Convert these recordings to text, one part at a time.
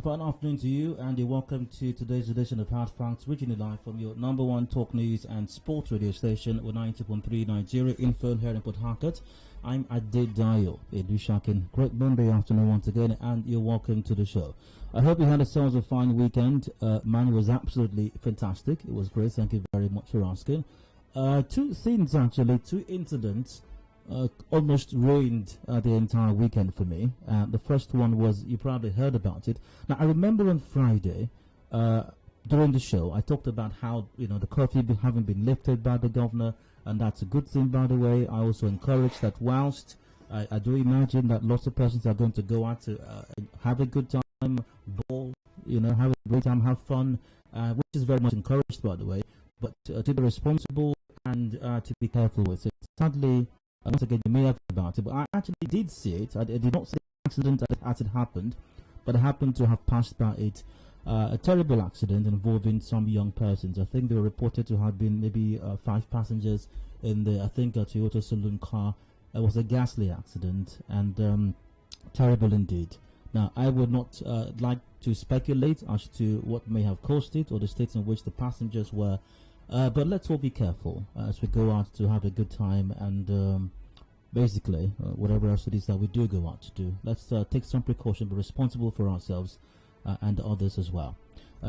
fine afternoon to you, and you're welcome to today's edition of Hard Facts, originally live from your number one talk news and sports radio station with 90.3 Nigeria info here in Port Harcourt. I'm Adedayo Elusakin. Great Monday afternoon once again, and you're welcome to the show. I hope you had yourselves a fine weekend. Mine was absolutely fantastic. It was great. Thank you very much for asking. Two things actually, two incidents. Almost ruined the entire weekend for me. The first one was, you probably heard about it. Now, I remember on Friday, during the show, I talked about how, the curfew having been lifted by the governor, and that's a good thing, by the way. I also encourage that whilst I do imagine that lots of persons are going to go out to have a good time, ball, have a great time, have fun, which is very much encouraged, by the way, but to be responsible and to be careful with it. Sadly, once again, you may have heard about it, but I actually did see it. I did not see the accident as it happened, but I happened to have passed by it. A terrible accident involving some young persons. I think they were reported to have been maybe 5 passengers in the, a Toyota saloon car. It was a ghastly accident, and terrible indeed. Now, I would not like to speculate as to what may have caused it or the states in which the passengers were. But let's all be careful as we go out to have a good time, and basically whatever else it is that we do go out to do, let's take some precaution, be responsible for ourselves and others as well.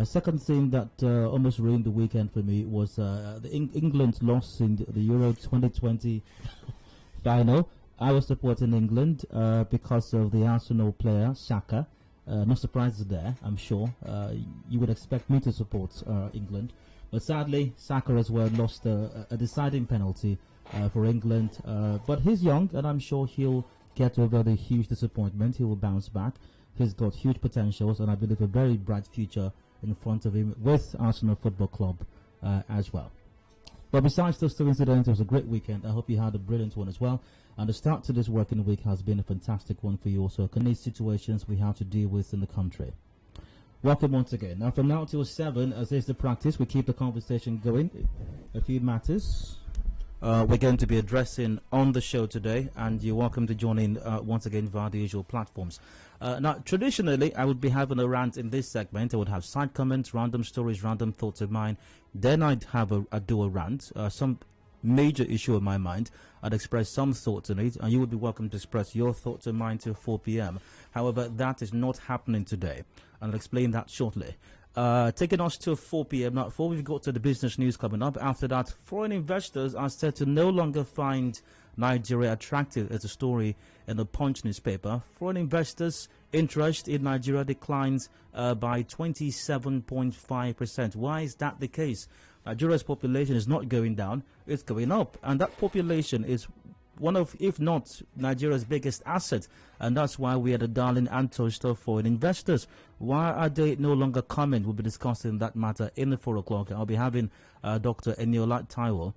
Second thing that almost ruined the weekend for me was the England loss in the Euro 2020 final. I was supporting England because of the Arsenal player Saka. No surprises there, I'm sure. You would expect me to support England. But sadly, Saka as well lost a deciding penalty for England. But he's young, and I'm sure he'll get over the huge disappointment. He will bounce back. He's got huge potentials, and I believe a very bright future in front of him with Arsenal Football Club as well. But besides those two incidents, it was a great weekend. I hope you had a brilliant one as well. And the start to this working week has been a fantastic one for you also. Connect situations we have to deal with in the country. Welcome once again. Now, from now till 7, as is the practice, we keep the conversation going. A few matters we're going to be addressing on the show today, and you're welcome to join in once again via the usual platforms. Now, traditionally, I would be having a rant in this segment. I would have side comments, random stories, random thoughts of mine. Then I'd have a dual rant, some major issue in my mind. I'd express some thoughts on it, and you would be welcome to express your thoughts on mine till 4 p.m. However, that is not happening today, and I'll explain that shortly. Taking us to 4 p.m. Now, before we've got to the business news coming up, after that, foreign investors are said to no longer find Nigeria attractive as a story in the Punch newspaper. Foreign investors' interest in Nigeria declines by 27.5%. Why is that the case? Nigeria's population is not going down, it's going up. And that population is one of, if not Nigeria's biggest asset, and that's why we are the darling and toast of foreign investors. Why are they no longer coming? We'll be discussing that matter in the 4 o'clock. I'll be having Dr. Eniola Taiwo,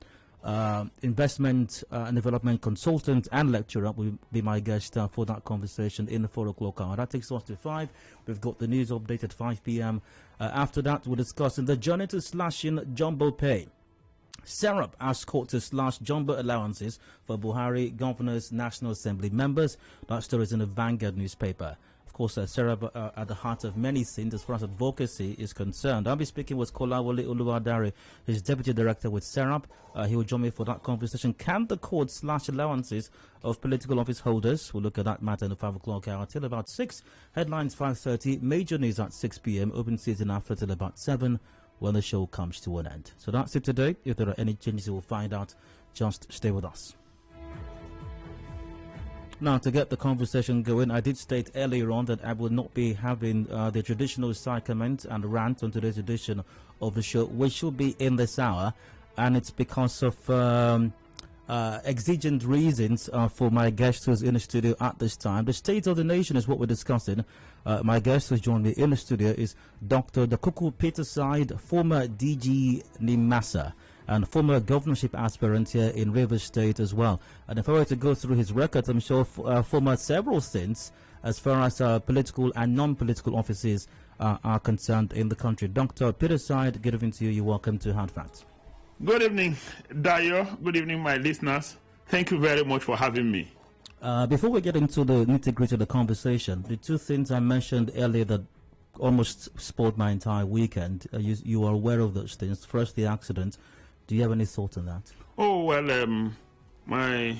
investment and development consultant and lecturer, will be my guest for that conversation in the 4 o'clock hour. That takes us to 5. We've got the news update at 5 p.m. After that, we're discussing the journey to slashing jumbo pay. Serap asked court to slash jumbo allowances for Buhari governors, National Assembly members. That story is in the Vanguard newspaper. Of course, Serap at the heart of many things as far as advocacy is concerned. I'll be speaking with Kolawole Oluwadare, his deputy director with Serap. He will join me for that conversation. Can the court slash allowances of political office holders? We'll look at that matter in the 5 o'clock hour till about 6. Headlines 5:30. Major news at 6 p.m. Open season after till about 7. When the show comes to an end. So that's it today. If there are any changes, you will find out. Just stay with us. Now, to get the conversation going, I did state earlier on that I will not be having the traditional side comment and rant on today's edition of the show, which should be in this hour. And it's because of exigent reasons for my guest who's in the studio at this time. The state of the nation is what we're discussing. My guest who's joined me in the studio is Dr. Dakuku Peterside, former DG NIMASA and former governorship aspirant here in Rivers State as well. And if I were to go through his record, I'm sure former several stints as far as political and non-political offices are concerned in the country. Dr. Peterside, good evening to you. You're welcome to Hard Facts. Good evening, Dayo. Good evening, my listeners. Thank you very much for having me. Before we get into the nitty-gritty of the conversation, the two things I mentioned earlier that almost spoiled my entire weekend. You are aware of those things. First, the accident. Do you have any thoughts on that? Oh, well, my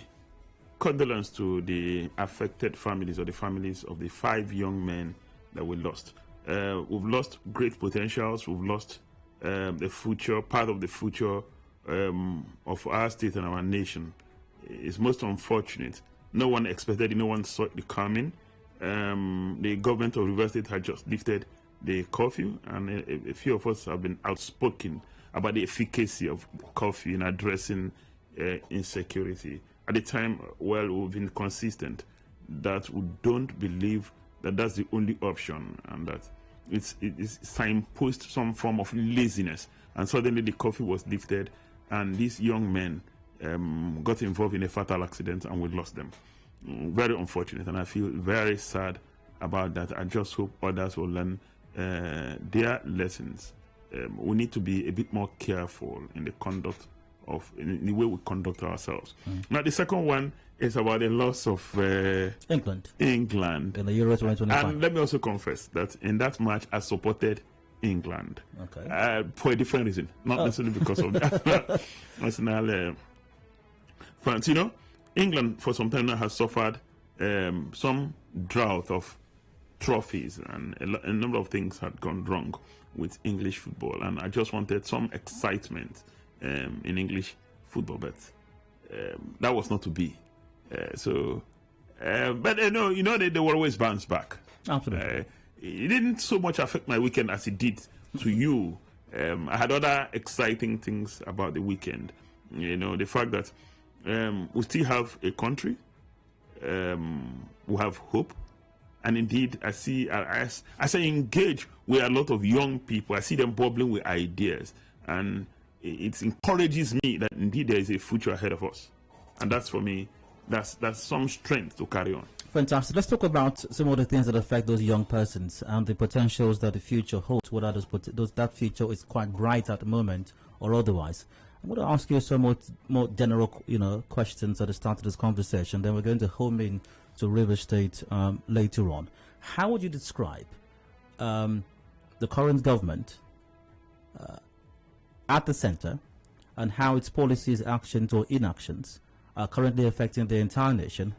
condolence to the affected families, or the families of the 5 young men that we lost. We've lost great potentials. We've lost the future, part of the future of our state and our nation. It's most unfortunate. No one expected it. No one saw it coming. The government of Rivers State had just lifted the curfew, and a few of us have been outspoken about the efficacy of curfew in addressing insecurity. At the time, well, we've been consistent that we don't believe that that's the only option, and that it's signpost some form of laziness. And suddenly the curfew was lifted, and these young men got involved in a fatal accident, and we lost them. Very unfortunate, and I feel very sad about that. I just hope others will learn their lessons. We need to be a bit more careful in the conduct in the way we conduct ourselves. Now, the second one is about the loss of England in the Euro 2025. And let me also confess that in that match, I supported England. Okay. For a different reason, not necessarily because of the national France. You know, England for some time now has suffered some drought of trophies, and a number of things had gone wrong with English football, and I just wanted some excitement in English football, but that was not to be. But they will always bounce back. Absolutely. It didn't so much affect my weekend as it did to you. I had other exciting things about the weekend. You know, the fact that we still have a country, we have hope, and indeed, I see as I engage with a lot of young people, I see them bubbling with ideas, and it encourages me that indeed there is a future ahead of us, and that's for me. That's some strength to carry on. Fantastic. Let's talk about some of the things that affect those young persons and the potentials that the future holds. Whether that future is quite bright at the moment or otherwise. I'm going to ask you some more general, questions at the start of this conversation. Then we're going to home in to River State later on. How would you describe the current government at the center, and how its policies, actions, or inactions are currently affecting the entire nation,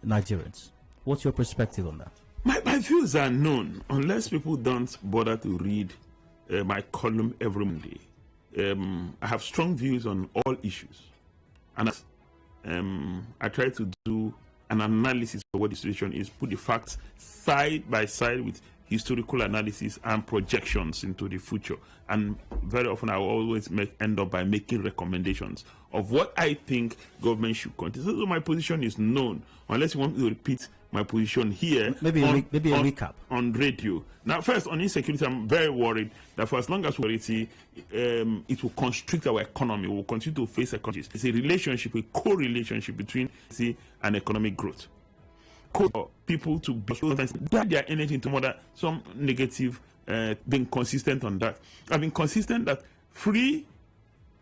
Nigerians? What's your perspective on that? My views are known, unless people don't bother to read my column every Monday. I have strong views on all issues, and I try to do an analysis of what the situation is, put the facts side by side with historical analysis and projections into the future. And very often I will always end up by making recommendations of what I think government should continue. So my position is known, unless you want me to repeat my position here. Maybe a recap on radio. Now, first, on insecurity, I'm very worried that for as long as security, it will constrict our economy. We will continue to face economies. It's a relationship, a co-relationship between and economic growth. People to put their energy into some negative, being consistent on that. I've been consistent that free,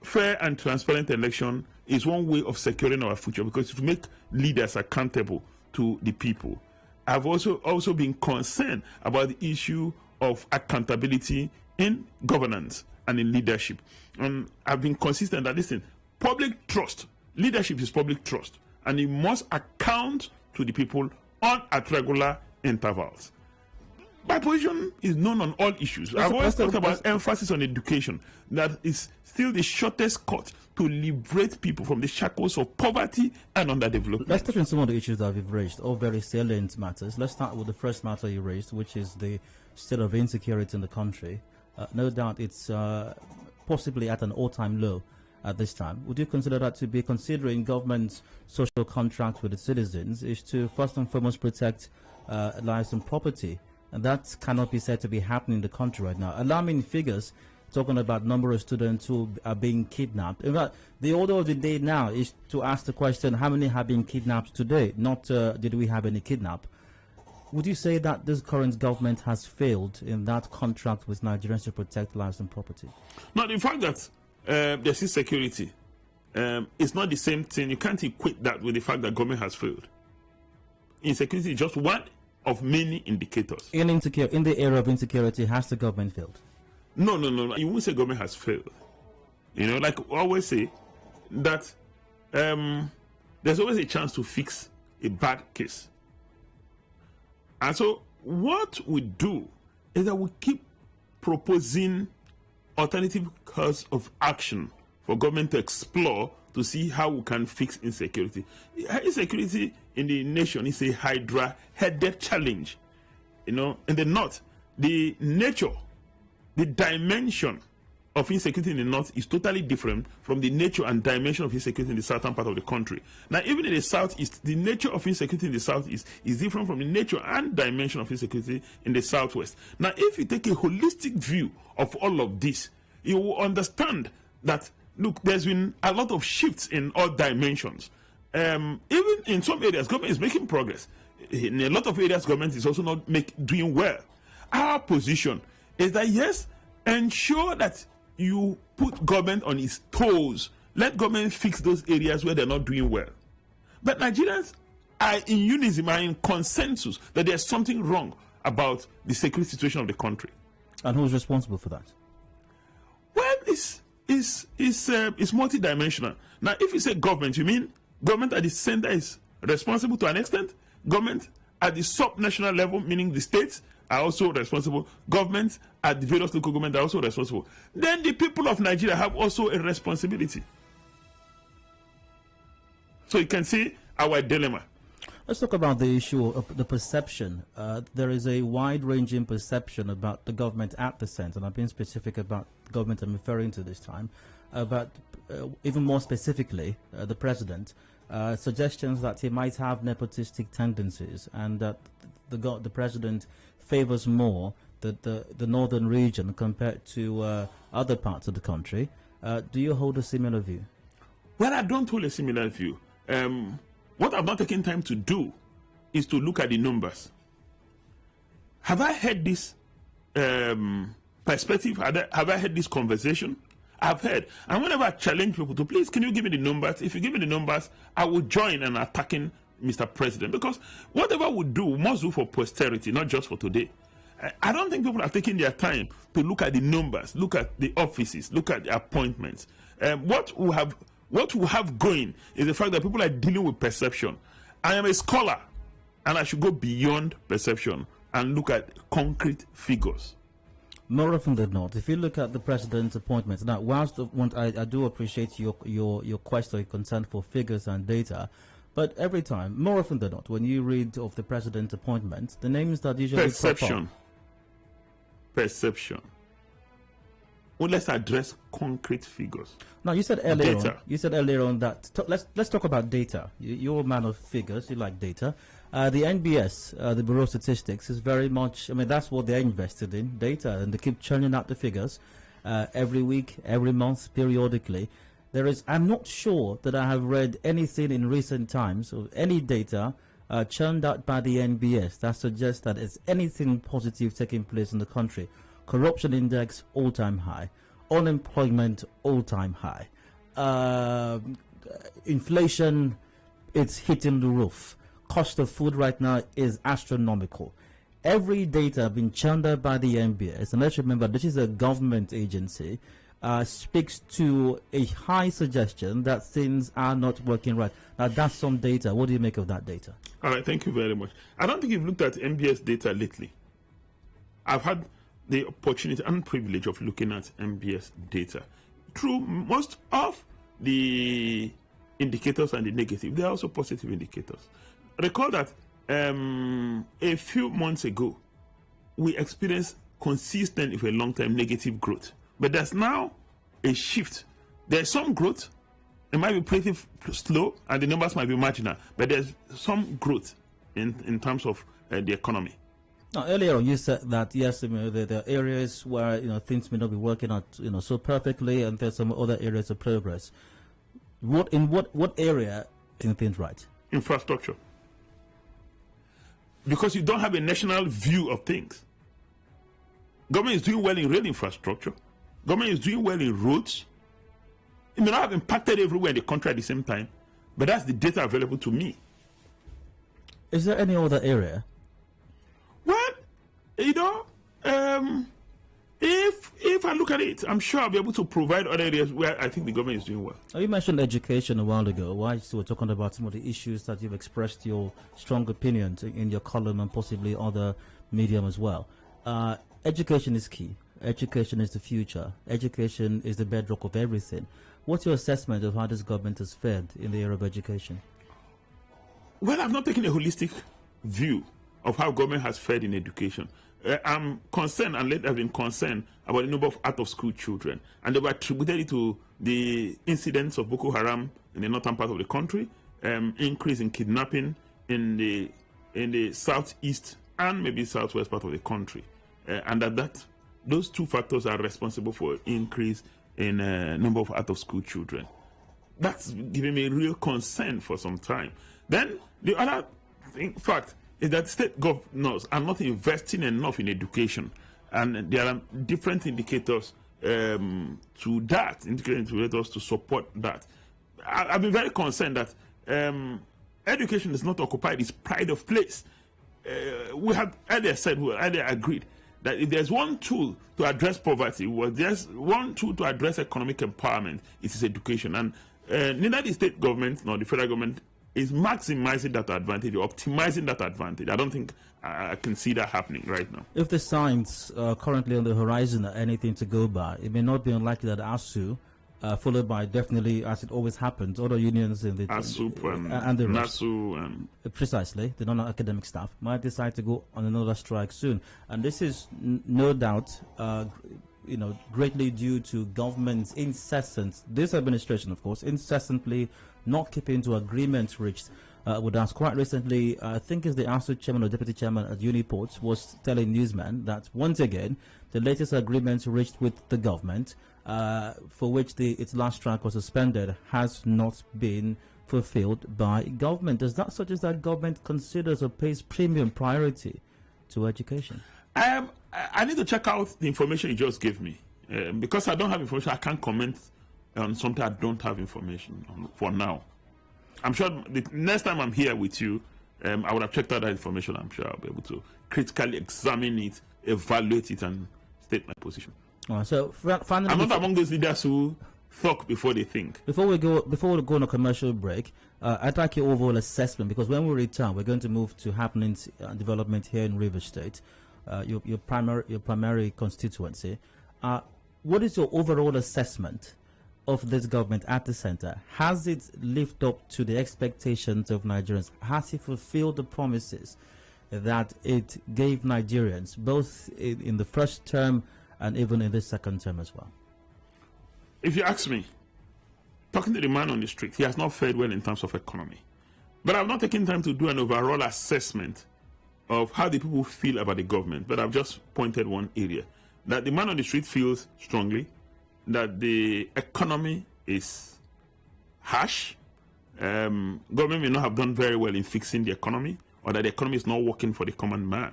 fair, and transparent election is one way of securing our future, because to make leaders accountable to the people. I've also been concerned about the issue of accountability in governance and in leadership. And I've been consistent that, listen, public trust, leadership is public trust, and it must account to the people at regular intervals. My position is known on all issues. I've always talked about emphasis on education. That is still the shortest cut to liberate people from the shackles of poverty and underdevelopment. Let's touch on some of the issues that we've raised, all very salient matters. Let's start with the first matter you raised, which is the state of insecurity in the country. No doubt it's possibly at an all-time low at this time. Would you consider that to be, considering government's social contract with the citizens, is to first and foremost protect lives and property? And that cannot be said to be happening in the country right now. Alarming figures talking about number of students who are being kidnapped. In fact, the order of the day now is to ask the question, how many have been kidnapped today? Not did we have any kidnap? Would you say that this current government has failed in that contract with Nigerians to protect lives and property? No, the fact that there's insecurity is not the same thing. You can't equate that with the fact that government has failed. Insecurity is just one of many indicators. In the area of insecurity, has the government failed? No. You won't say government has failed. You know, like I always say, that there's always a chance to fix a bad case. And so what we do is that we keep proposing alternative course of action for government to explore to see how we can fix insecurity. Insecurity in the nation is a hydra-headed challenge. You know, in the north, the nature, the dimension of insecurity in the north is totally different from the nature and dimension of insecurity in the southern part of the country. Now, even in the southeast, the nature of insecurity in the southeast is different from the nature and dimension of insecurity in the southwest. Now, if you take a holistic view of all of this, you will understand that, look, there's been a lot of shifts in all dimensions. Even in some areas, government is making progress. In a lot of areas, government is also not doing well. Our position is that, yes, ensure that you put government on its toes. Let government fix those areas where they're not doing well. But Nigerians are in unison, are in consensus that there's something wrong about the security situation of the country. And who's responsible for that? Well, it's multidimensional. Now, if you say government, you mean government at the center is responsible to an extent? Government at the sub-national level, meaning the states, are also responsible. Governments at the various local governments are also responsible. Then the people of Nigeria have also a responsibility. So you can see our dilemma. Let's talk about the issue of the perception. There is a wide-ranging perception about the government at the center, and I've been specific about the government I'm referring to this time, but even more specifically, the president, suggestions that he might have nepotistic tendencies and that the president favors more the northern region compared to other parts of the country. Do you hold a similar view? Well, I don't hold a similar view. What I've not taken time to do is to look at the numbers. Have I had this perspective? Have I had this conversation? I've heard. And whenever I challenge people to, please, can you give me the numbers? If you give me the numbers, I will join in attacking Mr. President. Because whatever we do, we must do for posterity, not just for today. I don't think people are taking their time to look at the numbers, look at the offices, look at the appointments. What we have going is the fact that people are dealing with perception. I am a scholar, and I should go beyond perception and look at concrete figures. More often than not, if you look at the president's appointments, now, whilst I do appreciate your question, your concern for figures and data, but every time, more often than not, when you read of the president's appointments, the names that usually perception. Well, let's address concrete figures. Now, you said earlier on that. Let's talk about data. You're a man of figures. You like data. The NBS, the Bureau of Statistics, is very much. I mean, that's what they're invested in, data, and they keep churning out the figures every week, every month, periodically. I'm not sure that I have read anything in recent times or any data churned out by the NBS that suggests that there's anything positive taking place in the country. Corruption index, all-time high. Unemployment, all-time high. Inflation, it's hitting the roof. Cost of food right now is astronomical. Every data being churned out by the NBS, and let's remember this is a government agency, speaks to a high suggestion that things are not working right. Now, that's some data. What do you make of that data? All right, thank you very much. I don't think you've looked at NBS data lately. I've had the opportunity and privilege of looking at NBS data. Through most of the indicators and the negative, there are also positive indicators. Recall that a few months ago, we experienced consistent, for a long time, negative growth. But there's now a shift. There's some growth. It might be pretty slow, and the numbers might be marginal. But there's some growth in terms of the economy. Now, earlier on, you said that yes, there are areas where things may not be working out so perfectly, and there's some other areas of progress. What area is things right? Infrastructure. Because you don't have a national view of things. Government is doing well in rail infrastructure. Government is doing well in roads. It may not have impacted everywhere in the country at the same time, but that's the data available to me. Is there any other area You know, if I look at it, I'm sure I'll be able to provide other areas where I think the government is doing well. You mentioned education a while ago. Why we're talking about some of the issues that you've expressed your strong opinions in your column and possibly other medium as well. Education is key. Education is the future. Education is the bedrock of everything. What's your assessment of how this government has fared in the area of education? Well, I've not taken a holistic view of how government has fared in education. I'm concerned, and have been concerned about the number of out-of-school children, and they were attributed it to the incidents of Boko Haram in the northern part of the country, increase in kidnapping in the southeast and maybe southwest part of the country, and those two factors are responsible for increase in number of out-of-school children. That's giving me real concern for some time. Then the other fact is that state governors are not investing enough in education, and there are different indicators to that, indicators to support that. I've been very concerned that education is not occupied its pride of place. We have earlier said, earlier agreed, that if there's one tool to address poverty, there's one tool to address economic empowerment, it is education. And neither the state government nor the federal government is maximizing that advantage or optimizing that advantage. I don't think I can see that happening right now. If the signs currently on the horizon are anything to go by, it may not be unlikely that ASU, followed by definitely, as it always happens, other unions in the ASUP and the rest, NASU and precisely the non-academic staff might decide to go on another strike soon, and this is no doubt, greatly due to government's this administration, of course, incessantly not keeping to agreements reached with us. Quite recently, I think it's the ASU chairman or deputy chairman at Uniport was telling newsmen that once again the latest agreements reached with the government, for which its last strike was suspended, has not been fulfilled by government. Does that suggest that government considers or pays premium priority to education? I need to check out the information you just gave me. Because I don't have information, I can't comment on something I don't have information on for now. I'm sure the next time I'm here with you, I would have checked out that information. I'm sure I'll be able to critically examine it, evaluate it, and state my position. So finally, I'm not among those leaders who talk before they think. Before we go on a commercial break, I'd like your overall assessment, because when we return, we're going to move to happenings and development here in Rivers State, your primary constituency. What is your overall assessment of this government at the center? Has it lived up to the expectations of Nigerians? Has it fulfilled the promises that it gave Nigerians, both in the first term and even in the second term as well? If you ask me, talking to the man on the street, he has not fared well in terms of economy. But I've not taken time to do an overall assessment of how the people feel about the government. But I've just pointed one area, that the man on the street feels strongly that the economy is harsh. Government may not have done very well in fixing the economy, or that the economy is not working for the common man.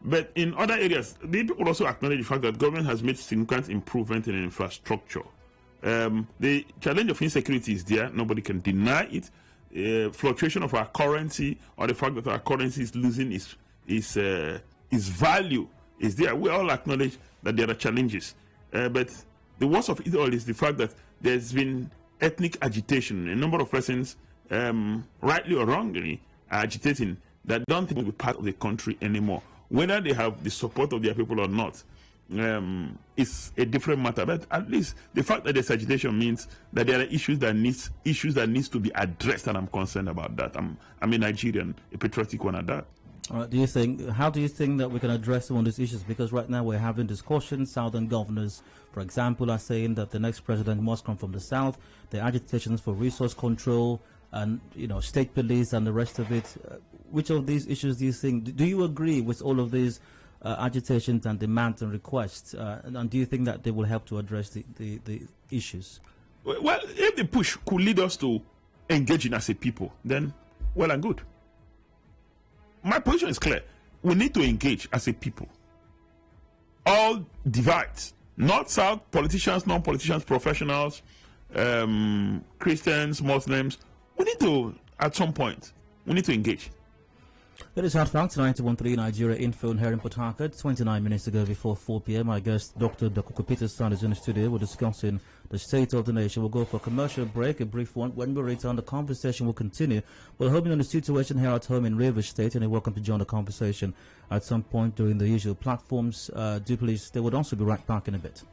But in other areas, the people also acknowledge the fact that government has made significant improvement in infrastructure. The challenge of insecurity is there. Nobody can deny it. Fluctuation of our currency, or the fact that our currency is losing its value, is there. We all acknowledge that there are challenges. But the worst of it all is the fact that there's been ethnic agitation. A number of persons, rightly or wrongly, are agitating that don't think will be part of the country anymore. Whether they have the support of their people or not is a different matter. But at least the fact that there's agitation means that there are issues that needs to be addressed, and I'm concerned about that. I'm a Nigerian, a patriotic one at that. How do you think that we can address some of these issues? Because right now we're having discussions. Southern governors, for example, are saying that the next president must come from the south. The agitations for resource control and state police and the rest of it. Which of these issues do you think? Do you agree with all of these agitations and demands and requests? And do you think that they will help to address the issues? Well, if the push could lead us to engaging as a people, then well and good. My position is clear. We need to engage as a people. All divides, north, south, politicians, non-politicians, professionals, Christians, Muslims. We need to, at some point, we need to engage. It is Hard Facts, 91.3 Nigeria Info here in Port Harcourt. 29 minutes ago before 4 p.m. My guest, Dr. Dakuku Peterside, is in the studio. We're discussing the state of the nation. We'll go for a commercial break, a brief one. When we return, the conversation will continue. We're hoping on the situation here at home in Rivers State, and you're welcome to join the conversation at some point during the usual platforms. Do please, they would also be right back in a bit.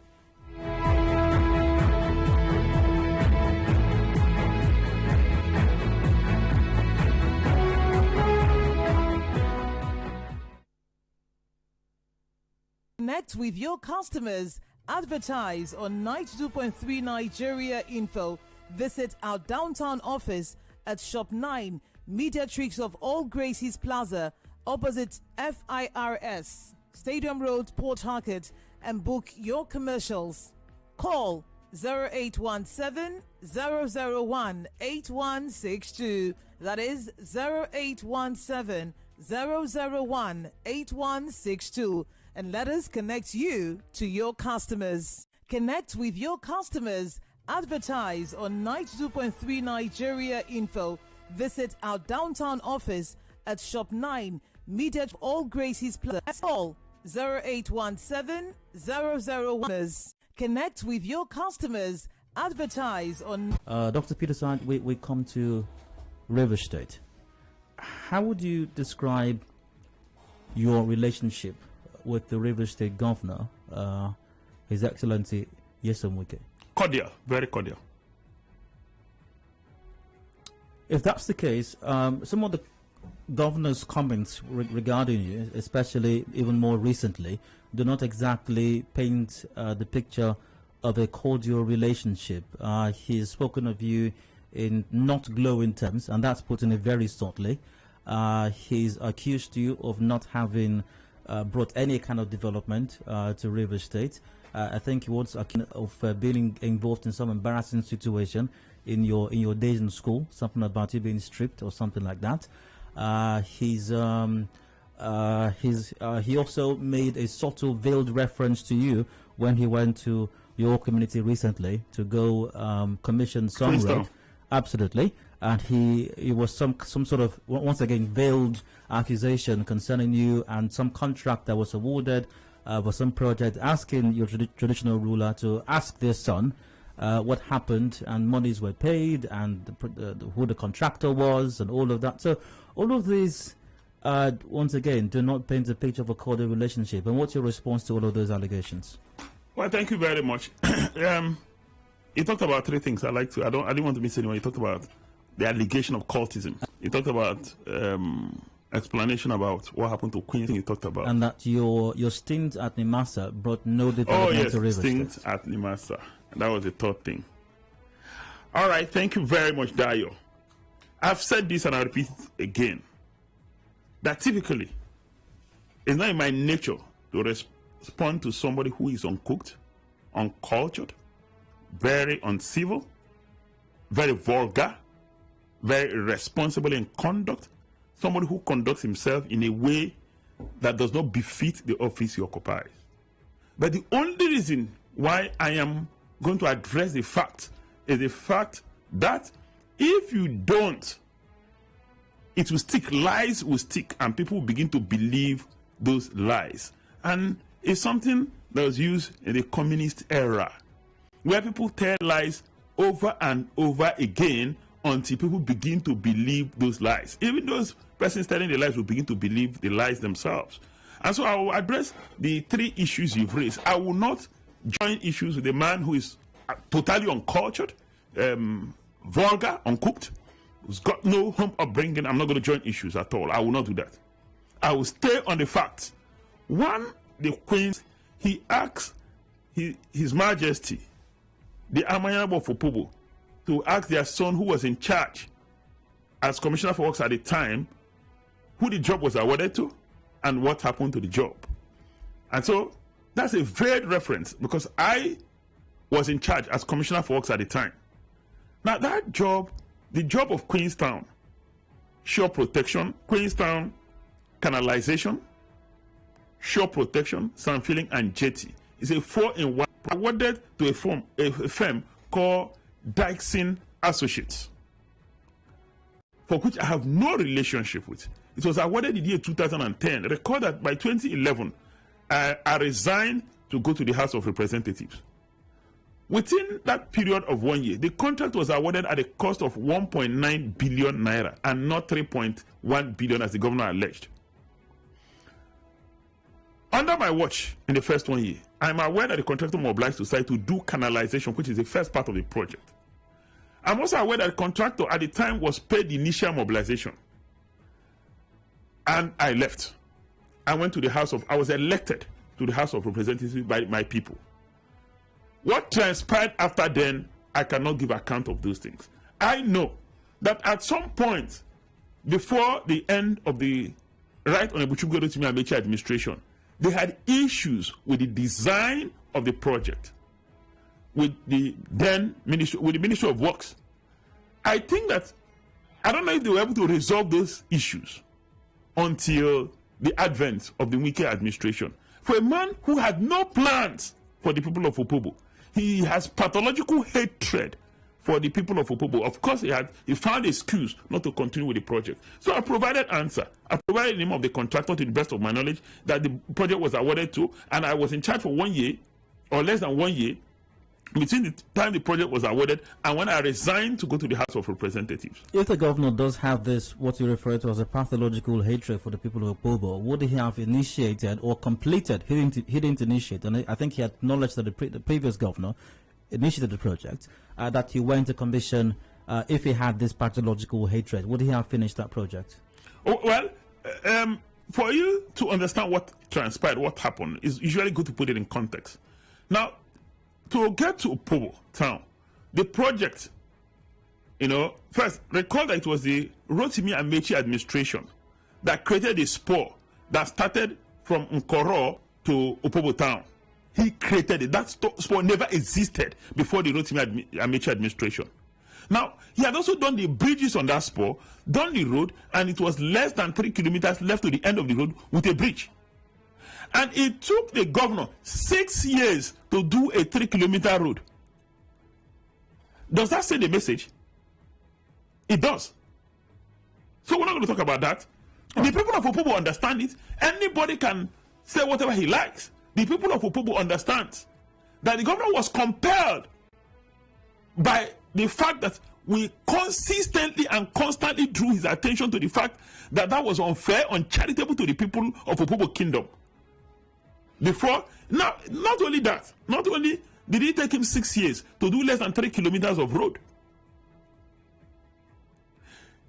Connect with your customers. Advertise on 92.3 Nigeria Info. Visit our downtown office at Shop 9, Mediatrix of All Gracies Plaza, opposite FIRS, Stadium Road, Port Harcourt, and book your commercials. Call 0817 001 8162. That is 0817 001 8162. And let us connect you to your customers. Connect with your customers. Advertise on 92.3 Nigeria Info. Visit our downtown office at Shop 9, Media All Gracies Plaza. Call 0817 001. Connect with your customers. Advertise on... Dr. Peterside, we come to Rivers State. How would you describe your relationship with the Rivers State Governor, His Excellency Nyesom Wike? Cordial, very cordial. If that's the case, some of the governor's comments regarding you, especially even more recently, do not exactly paint the picture of a cordial relationship. He's spoken of you in not glowing terms, and that's putting it very subtly. He's accused you of not having brought any kind of development to Rivers State. I think he was accused of being involved in some embarrassing situation in your days in school, something about you being stripped or something like that. He also made a subtle veiled reference to you when he went to your community recently to go commission some road. Absolutely. And he was some sort of, once again, veiled accusation concerning you and some contract that was awarded for some project, asking your traditional ruler to ask their son what happened, and monies were paid, and who the contractor was, and all of that. So all of these, once again, do not paint a picture of a cordial relationship. And what's your response to all of those allegations? Well, thank you very much. He talked about three things. I didn't want to miss anyone. He talked about the allegation of cultism. He talked about explanation about what happened to Queen. He talked about, and that your stint at NIMASA brought no development to Rivers State. Stint at NIMASA. That was the third thing. All right, thank you very much, Dayo. I've said this and I repeat it again. That typically, it's not in my nature to respond to somebody who is uncooked, uncultured, very uncivil, very vulgar, very irresponsible in conduct, somebody who conducts himself in a way that does not befit the office he occupies. But the only reason why I am going to address the fact is the fact that if you don't, it will stick. Lies will stick, and people will begin to believe those lies. And it's something that was used in the communist era, where people tell lies over and over again until people begin to believe those lies. Even those persons telling the lies will begin to believe the lies themselves. And so I will address the three issues you've raised. I will not join issues with a man who is totally uncultured, vulgar, uncooked, who's got no home upbringing. I'm not going to join issues at all. I will not do that. I will stay on the facts. One, the Queen, he asks His Majesty, the Amayabo for Pobo, to ask their son, who was in charge as Commissioner for Works at the time, who the job was awarded to and what happened to the job. And so that's a vague reference, because I was in charge as Commissioner for Works at the time. Now that job, the job of Queenstown, shore protection, Queenstown canalization, shore protection, sand filling, and jetty, is a 4-in-1 awarded to a firm called Dyson Associates. for which I have no relationship with. It was awarded in the year 2010. Recall that by 2011, I resigned to go to the House of Representatives. Within that period of 1 year, the contract was awarded at a cost of 1.9 billion naira and not 3.1 billion as the governor alleged. Under my watch in the first 1 year, I am aware that the contractor mobilized to site to do canalization, which is the first part of the project. I'm also aware that the contractor at the time was paid the initial mobilization. And I left. I was elected to the House of Representatives by my people. What transpired after then, I cannot give account of those things. I know that at some point, before the end of the Right Honorable Rotimi Amechi administration, they had issues with the design of the project with the Ministry of Works. I think that, I don't know if they were able to resolve those issues until the advent of the Wike administration. For a man who had no plans for the people of Opobo, he has pathological hatred for the people of Opobo. Of course, he found an excuse not to continue with the project. So I provided answer. I provided the name of the contractor to the best of my knowledge that the project was awarded to, and I was in charge for 1 year or less than 1 year between the time the project was awarded and when I resigned to go to the House of Representatives. If the governor does have this, what you refer to as a pathological hatred for the people of Opobo, would he have initiated or completed? He didn't initiate, and I think he acknowledged that the previous governor initiated the project, that he went to commission. If he had this pathological hatred, would he have finished that project? Oh, well, for you to understand what transpired, what happened, is usually good to put it in context. Now, to get to Opobo town, the project, first, recall that it was the Rotimi Amechi administration that created a spur that started from Nkoro to Opobo town. He created it. That spur never existed before the Rotimi Amechi administration. Now, he had also done the bridges on that spur, done the road, and it was less than 3 kilometers left to the end of the road with a bridge. And it took the governor 6 years to do a 3-kilometer road. Does that send a message? It does. So we're not going to talk about that. The people of Opobo understand it. Anybody can say whatever he likes. The people of Opobo understand that the governor was compelled by the fact that we consistently and constantly drew his attention to the fact that that was unfair, uncharitable to the people of Opobo Kingdom. Before, now, not only that, not only did it take him 6 years to do less than 3 kilometers of road,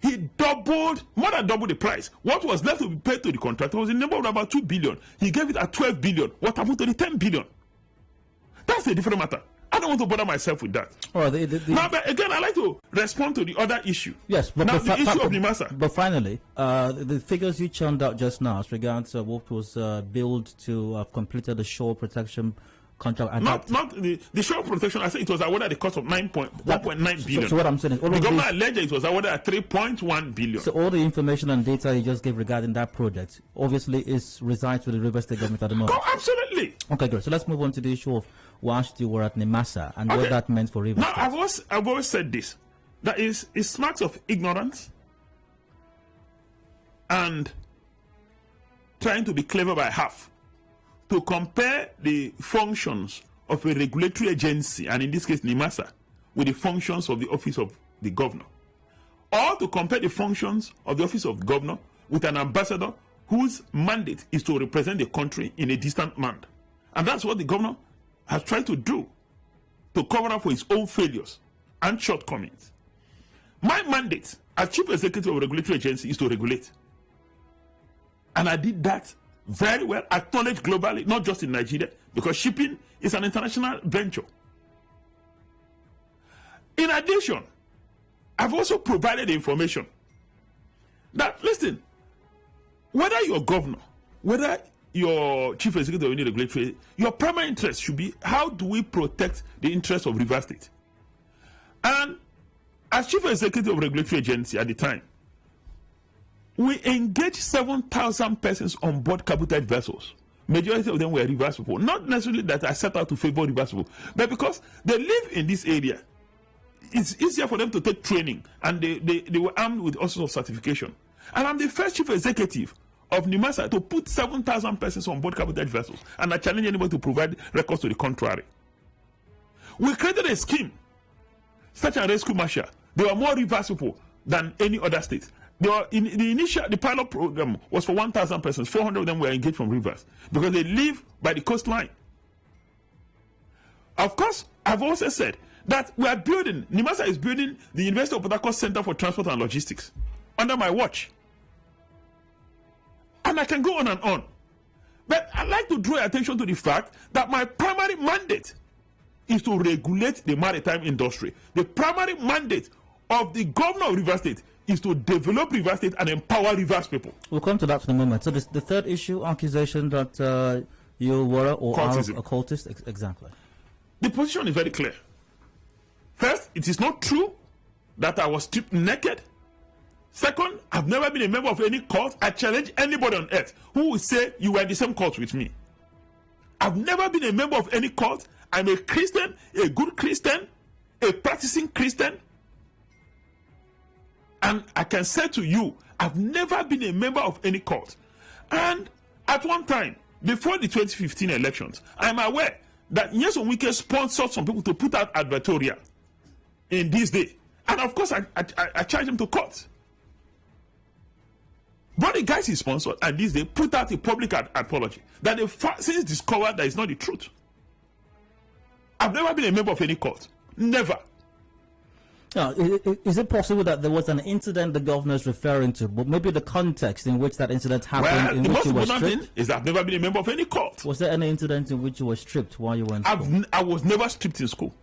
he more than doubled the price. What was left to be paid to the contractor was in the number of about 2 billion. He gave it at 12 billion. What happened to the 10 billion? That's a different matter. I don't want to bother myself with that. Now, but again, I'd like to respond to the other issue. Yes, but now, the issue of NIMASA. But finally, the figures you churned out just now as regards what was billed to have completed the shore protection contract. Not the shore protection. I said it was awarded at the cost of 1.9 billion. So what I'm saying is, the government alleged it was awarded at 3.1 billion. So all the information and data you just gave regarding that project obviously resides with the River State government at the moment. Oh, absolutely. Okay, great. So let's move on to the issue of whilst you were at NIMASA and what that meant for River State. Now, I've always said this. That it smacks of ignorance and trying to be clever by half to compare the functions of a regulatory agency, and in this case NIMASA, with the functions of the office of the governor, or to compare the functions of the office of the governor with an ambassador whose mandate is to represent the country in a distant land. And that's what the governor has tried to do to cover up for his own failures and shortcomings. My mandate as chief executive of a regulatory agency is to regulate. And I did that very well, acknowledged globally, not just in Nigeria, because shipping is an international venture. In addition, I've also provided information that, listen, whether you're governor, whether you're chief executive of any regulatory, your primary interest should be how do we protect the interests of River State? And as chief executive of regulatory agency at the time, we engaged 7,000 persons on board cabotage vessels. Majority of them were Rivers people. Not necessarily that I set out to favor Rivers people, but because they live in this area. it's easier for them to take training, and they were armed with all sorts of certification. And I'm the first chief executive of NIMASA to put 7,000 persons on board cabotage vessels, and I challenge anybody to provide records to the contrary. We created a scheme, search and rescue marshal. There were more rivers people than any other state. They were in the pilot program was for 1,000 persons. 400 of them were engaged from rivers because they live by the coastline. Of course, I've also said that we are building, NIMASA is building the University of Port Harcourt Center for Transport and Logistics under my watch. And I can go on and on. But I'd like to draw attention to the fact that my primary mandate is to regulate the maritime industry. The primary mandate of the governor of Rivers State is to develop Rivers State and empower Rivers people. We'll come to that in a moment. So the third issue, accusation that you were or are a cultist, exactly. The position is very clear. First, it is not true that I was stripped naked. Second, I've never been a member of any cult. I challenge anybody on earth who will say you were in the same cult with me. I've never been a member of any cult. I'm a Christian, a good Christian, a practicing Christian. And I can say to you, I've never been a member of any cult. And at one time, before the 2015 elections, I'm aware that Nyesom Wike sponsored some people to put out advertorial in this day. And of course, I charged them to court. But the guys he sponsored, and this day, put out a public apology that they since discovered that it's not the truth. I've never been a member of any cult. Never. Now, is it possible that there was an incident the governor is referring to, but maybe the context in which that incident happened, in which you were stripped? The most important thing is that I've never been a member of any cult. Was there any incident in which you were stripped while you were in school? I was never stripped in school.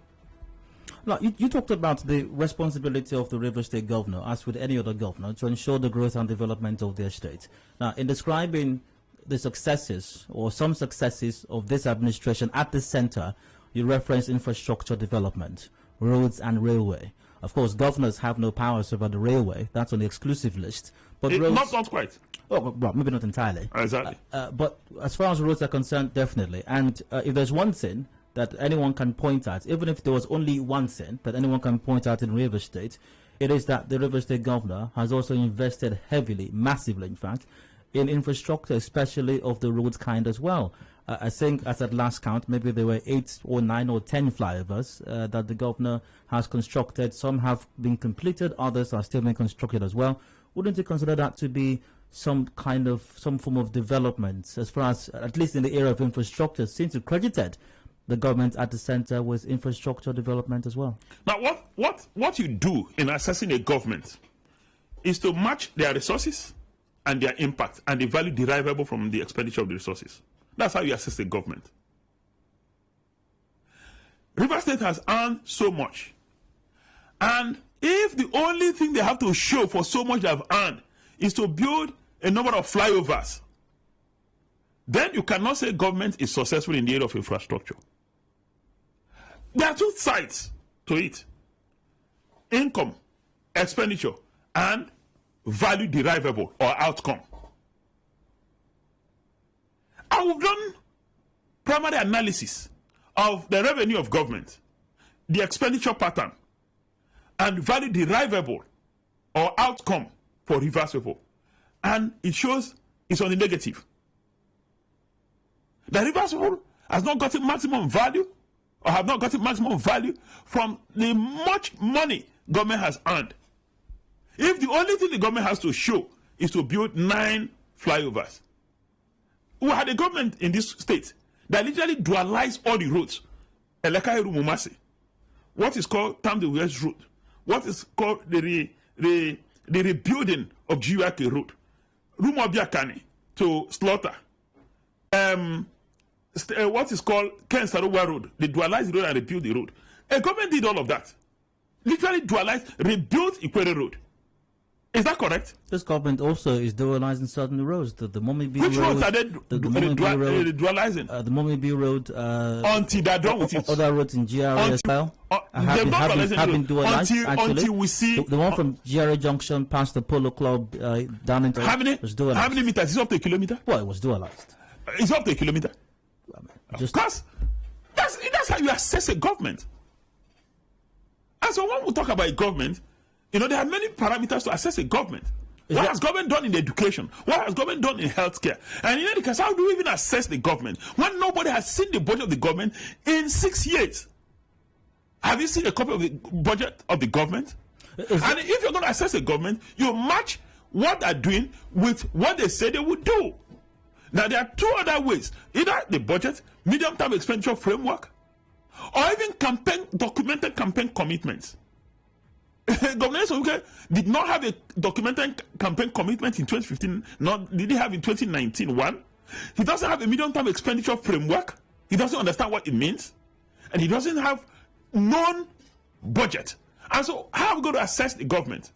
Now, you talked about the responsibility of the Rivers State governor, as with any other governor, to ensure the growth and development of their state. Now, in describing the successes or some successes of this administration at the center, you reference infrastructure development, roads and railway. Of course, governors have no powers over the railway. That's on the exclusive list. But roads, not quite. Oh, well, maybe not entirely. Exactly. But as far as roads are concerned, definitely. And if there's one thing that anyone can point at, even if there was only one thing that anyone can point at in Rivers State, it is that the Rivers State governor has also invested heavily, massively in fact, in infrastructure, especially of the roads kind as well. I think as at last count, maybe there were 8 or 9 or 10 flyovers that the governor has constructed. Some have been completed, others are still being constructed as well. Wouldn't you consider that to be some form of development, as far as, at least in the area of infrastructure, since you credited the government at the center with infrastructure development as well? Now, what you do in assessing a government is to match their resources and their impact and the value derivable from the expenditure of the resources. That's how you assess a government. Rivers State has earned so much. And if the only thing they have to show for so much they have earned is to build a number of flyovers, then you cannot say government is successful in the area of infrastructure. There are two sides to it: income, expenditure, and value derivable or outcome. I have done primary analysis of the revenue of government, the expenditure pattern, and value derivable or outcome for Rivers people. And it shows it's on the negative. The Rivers people has not gotten maximum value or have not gotten maximum value from the much money government has earned. If the only thing the government has to show is to build 9 flyovers, we had a government in this state that literally dualized all the roads. Elekaheru Mumasi, what is called Tamde West Road, what is called the rebuilding of GUK Road, Rumobiakani to Slaughter, what is called Ken Sarowa Road. They dualized the road and rebuilt the road. A government did all of that. Literally dualized, rebuilt Ikwere Road. Is that correct? This government also is dualizing certain roads. The Mommy Which roads are they dualizing? The Mommy B Road. Until they're done with it. Other roads in GRA as well. They've not dualized dualized, until we see the one from GRA Junction past the Polo Club down into how many meters? Is it up to a kilometer? Well, it was dualized. It's up to a kilometer. Just because that's how you assess a government. And so when we talk about a government, there are many parameters to assess a government. What has government done in education? What has government done in healthcare? And in any case, how do we even assess the government when nobody has seen the budget of the government in 6 years? Have you seen a copy of the budget of the government? And if you're going to assess a government, you match what they're doing with what they say they would do. Now, there are two other ways. Either the budget, medium-term expenditure framework, or even documented campaign commitments. Governor Sonuke did not have a documented campaign commitment in 2015, nor did he have in 2019. One, he doesn't have a medium-term expenditure framework. He doesn't understand what it means. And he doesn't have known budget. And so, how are we going to assess the government?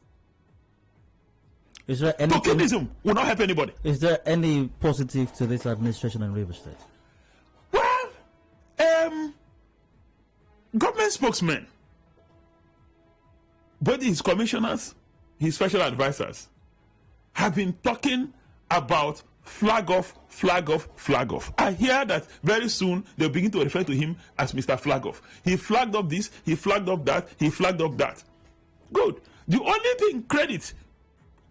Is there any tokenism will not help anybody. Is there any positive to this administration in Rivers State? Well, government spokesmen, both his commissioners, his special advisors, have been talking about flag off, flag off, flag off. I hear that very soon they'll begin to refer to him as Mr. Flag Off. He flagged off this, he flagged off that, he flagged off that. Good. The only thing credit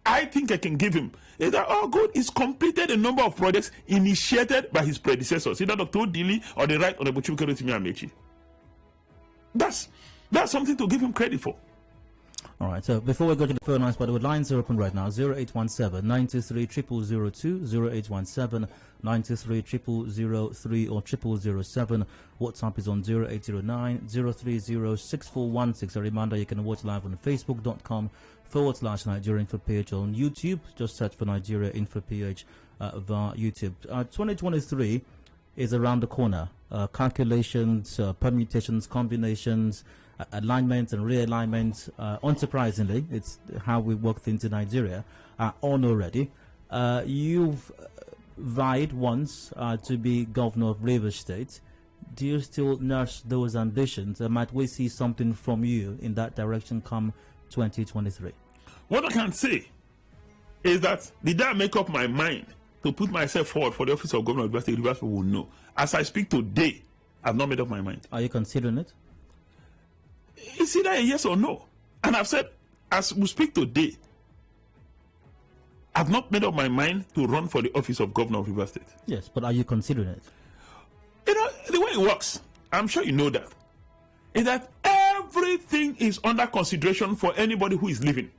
I think I can give him is that, good, he's completed a number of projects initiated by his predecessors, either Dr. Odili or the Right Honorable Chibuike Rotimi Amechi. That's something to give him credit for. All right, so before we go to the phone lines, by the way, lines are open right now. 0817-923-0002, 0817-923-0003 or 0007. WhatsApp is on 0809-030-6416. A reminder, you can watch live on facebook.com/Nigeria Info page on YouTube. Just search for Nigeria Info page via YouTube. 2023 is around the corner. Calculations, permutations, combinations, alignments and realignments, unsurprisingly, it's how we work things in Nigeria, are on already. You've vied once to be governor of Rivers State. Do you still nurse those ambitions? Might we see something from you in that direction come 2023? What I can say is that the day I make up my mind to put myself forward for the office of governor of Rivers State, Rivers people will know. As I speak today, I've not made up my mind. Are you considering it? It's either a yes or no. And I've said, as we speak today, I've not made up my mind to run for the office of governor of Rivers State. Yes, but are you considering it? The way it works, I'm sure you know that, is that everything is under consideration for anybody who is living.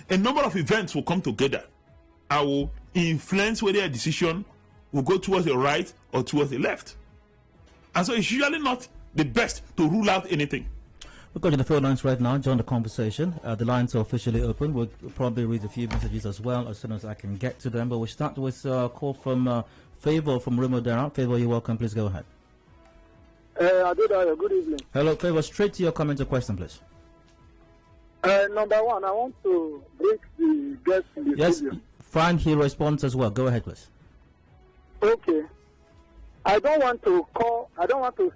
A number of events will come together. I will influence whether a decision will go towards the right or towards the left. And so it's usually not the best to rule out anything. We'll go to the phone lines right now, join the conversation. The lines are officially open. We'll probably read a few messages as well as soon as I can get to them. But we'll start with a call from Favor from Rumodera. Favor, you're welcome. Please go ahead. Adedayo, good evening. Hello, Favor. Straight to your comment or question, please. Number one, I want to break the guest in the studio. Fine, he responds as well. Go ahead, please. Okay. I don't want to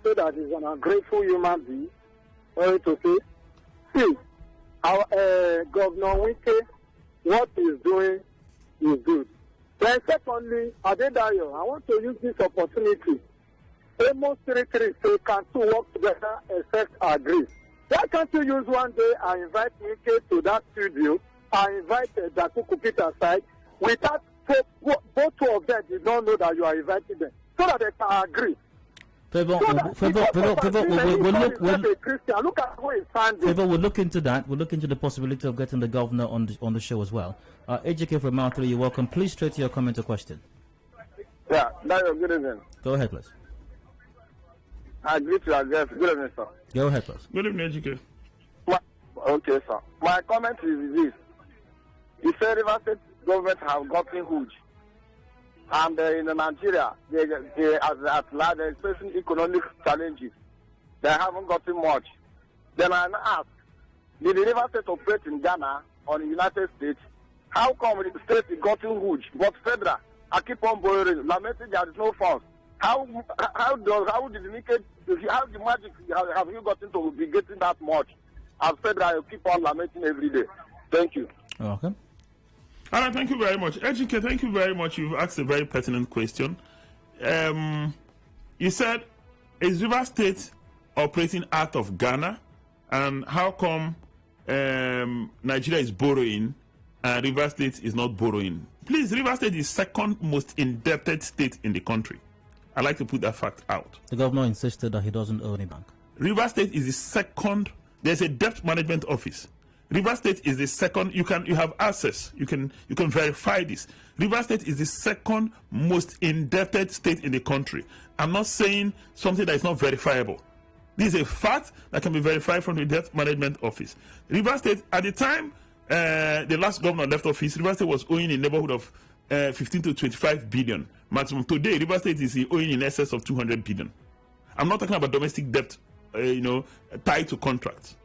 say that he's an ungrateful human being. Sorry to say. See, our Governor Wike, what he's doing is good. Then secondly, Adedayo, I want to use this opportunity. Amos 33 say, can two work together except agree? Why can't you use one day and invite Wike to that studio and invite Dakuku Peterside without both two of them did not know that you are inviting them, so that they can agree. We'll look into that. We'll look into the possibility of getting the governor on the show as well. AJK from Mount 3, you're welcome. Please straight to your comment or question. Yeah, Dayo, good evening. Go ahead, please. I agree to address. Good evening, sir. Go ahead, please. Good evening, AJK. Okay, sir. My comment is this. The Rivers State government have gotten huge. And in Nigeria, they at large, they're facing economic challenges. They haven't gotten much. Then I ask, did the Rivers State operate in Ghana or the United States? How come the state is gotten huge, but federal, I keep on borrowing, lamenting there is no funds. How the magic have you gotten to be getting that much? As federal, you keep on lamenting every day. Thank you. Okay. All right, thank you very much. Ejike, thank you very much. You've asked a very pertinent question. You said, is Rivers State operating out of Ghana And how come Nigeria is borrowing and Rivers State is not borrowing? Please, Rivers State is second most indebted state in the country. I'd like to put that fact out. The governor insisted that he doesn't own a bank. Rivers State is the second. There's a debt management office. Rivers State is the second. You have access. You can verify this. Rivers State is the second most indebted state in the country. I'm not saying something that is not verifiable. This is a fact that can be verified from the debt management office. Rivers State, at the time the last governor left office, Rivers State was owing in the neighborhood of 15 to 25 billion maximum. Today, Rivers State is owing in excess of 200 billion. I'm not talking about domestic debt, tied to contracts.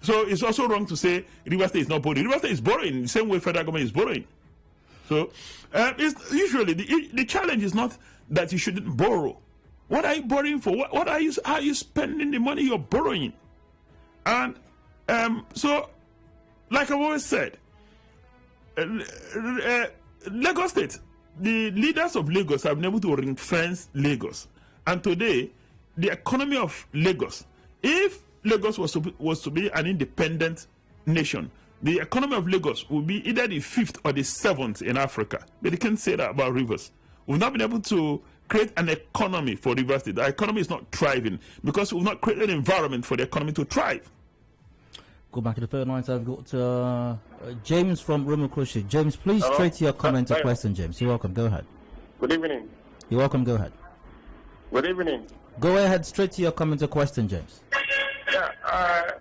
So it's also wrong to say Rivers State is not borrowing. Rivers State is borrowing in the same way federal government is borrowing. So it's usually the challenge is not that you shouldn't borrow. What are you borrowing for? How are you spending the money you're borrowing? And so, like I've always said, Lagos State, the leaders of Lagos have been able to ring-fence Lagos. And today, the economy of Lagos, if Lagos was to be an independent nation, the economy of Lagos will be either the 5th or the 7th in Africa. But they can't say that about Rivers. We've not been able to create an economy for Rivers State. The economy is not thriving because we've not created an environment for the economy to thrive. Go back to the phone lines. I've got James from Romokroshi. James, please straight to your comment or question, James. You're welcome. Go ahead. Good evening. You're welcome. Go ahead. Good evening. Go ahead, straight to your comment or question, James. Yeah,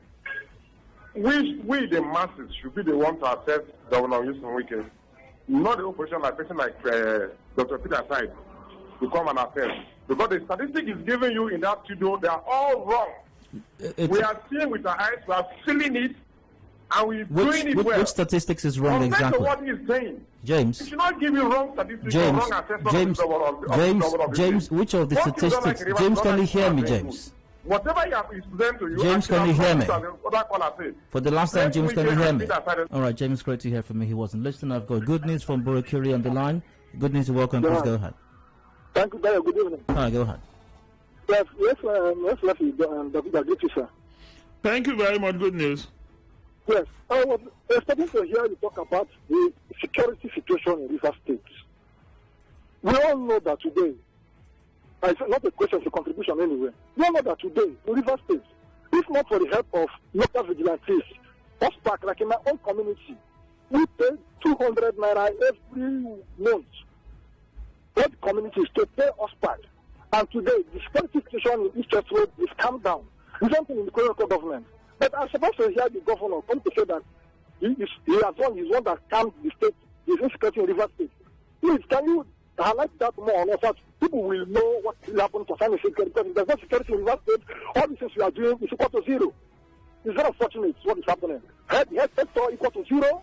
we the masses should be the one to assess Governor Wilson Wike, not the opposition like person like Dr. Peterside to come and assess. Because the statistic is given you in that studio, they are all wrong. We are seeing with our eyes, we are feeling it, and we're doing it well. Which statistics is wrong exactly? To what he's saying. James. He should not give you wrong statistics or wrong assessment. James, which of the statistics? James, can you hear me, James? Whatever is presented to you, James, can you hear me? For the last time, James, can you hear me? All right, James, great to hear from me. He wasn't listening. I've got good news from Borokiri on the line. Good news, you're welcome. Please go ahead. Thank you, very good evening. All right, go ahead. Yes, Dr. sir. Thank you very much. Good news. Yes, I was expecting to hear you talk about the security situation in River State. We all know that today, it's not a question, it's a contribution anyway. We all know that today, in River State, if not for the help of local vigilantes, Ospark, like in my own community, we pay 200 naira every month. What communities to pay Ospark? And today, the security situation in East Church Road is calmed down. It's something in the local government. But I'm supposed to hear the governor come to say that he has won, he's one that calmed the state, the insecurity in River State. Please, can you highlight that more or less so people will know what will happen concerning security? Because if there's no security in River State, all the things we are doing is equal to zero. It's very unfortunate what is happening. The health sector equal to zero.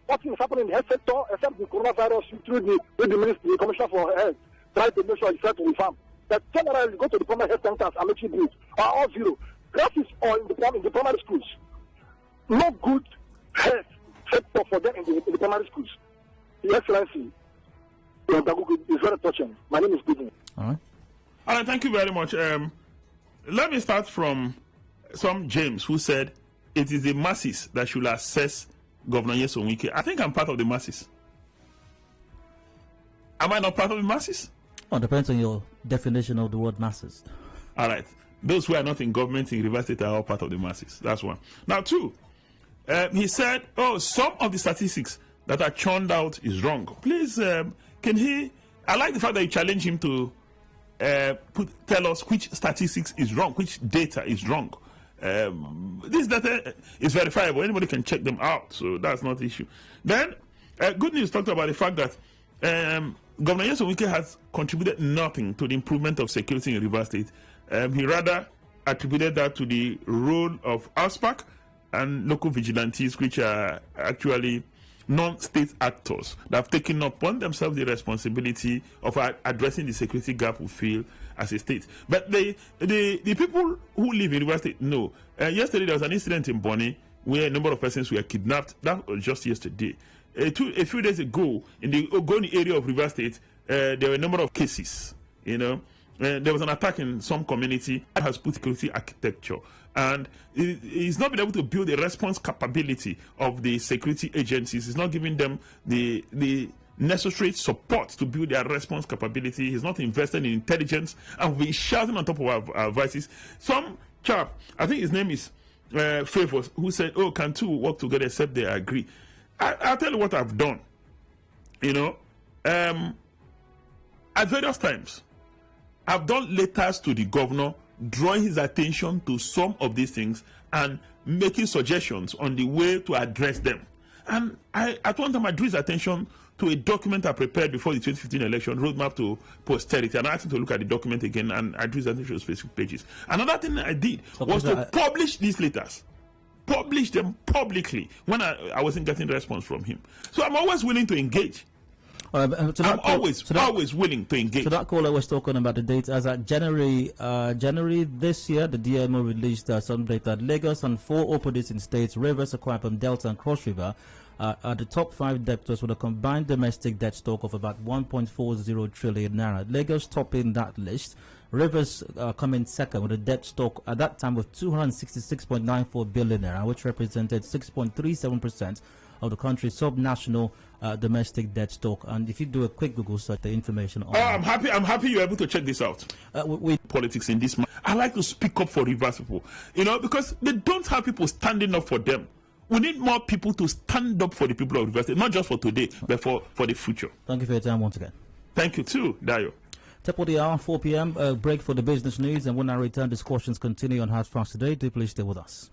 Nothing is happening in the health sector except the coronavirus through the ministry, the Commissioner for Health, trying to make sure it's set to reform. But generally, go to the primary health centers and make it are all zero. Classes are in the primary schools. No good health sector for them in the primary schools. The Excellency, Dakuku, is very touching. My name is Goodman. All right, thank you very much. Let me start from some James who said it is the masses that should assess Governor Nyesom Wike. I think I'm part of the masses. Am I not part of the masses? Well, it depends on your definition of the word masses. All right. Those who are not in government in River State are all part of the masses. That's one. Now, two, he said, some of the statistics that are churned out is wrong. Please, can he... I like the fact that you challenge him to tell us which statistics is wrong, which data is wrong. This data is verifiable. Anybody can check them out, so that's not the issue. Then, good news talked about the fact that Governor Nyesom Wike has contributed nothing to the improvement of security in River State. He rather attributed that to the role of ASPAC and local vigilantes, which are actually non-state actors that have taken upon themselves the responsibility of addressing the security gap we feel as a state. But the people who live in River State know. Yesterday there was an incident in Bonny where a number of persons were kidnapped. That was just yesterday. A few days ago, in the Ogoni area of River State, there were a number of cases, there was an attack in some community that has put security architecture, and it's not been able to build a response capability of the security agencies. It's not giving them the necessary support to build their response capability. He's not invested in intelligence, and we're shouting on top of our voices. Some chap, I think his name is Favors, who said, "Oh, can two work together except they agree?" I'll tell you what I've done. You know, at various times, I've done letters to the governor, drawing his attention to some of these things and making suggestions on the way to address them. And at one time, I drew his attention to a document I prepared before the 2015 election, Roadmap to Posterity, and I asked him to look at the document again, and I drew his attention to specific pages. Another thing I did was to publish these letters, publish them publicly when I wasn't getting a response from him. So I'm always willing to engage. I'm always willing to engage. So that caller was talking about the date as at January this year. The DMO released some data. Lagos and 4 operating states, Rivers, Akwa Ibom, Delta, and Cross River, are the top 5 debtors with a combined domestic debt stock of about 1.40 trillion naira. Lagos topping that list. Rivers coming second with a debt stock at that time of 266.94 billion naira, which represented 6.37% of the country's sub-national domestic debt stock. And if you do a quick Google search, the information on I'm happy you're able to check this out. Politics in this. I like to speak up for Rivers people, you know, because they don't have people standing up for them. We need more people to stand up for the people of Rivers, not just for today, but for the future. Thank you for your time once again. Thank you too, Dayo. Top of the hour, 4 p.m. Break for the business news, and when I return, discussions continue on Hard Fast Today. Do please stay with us.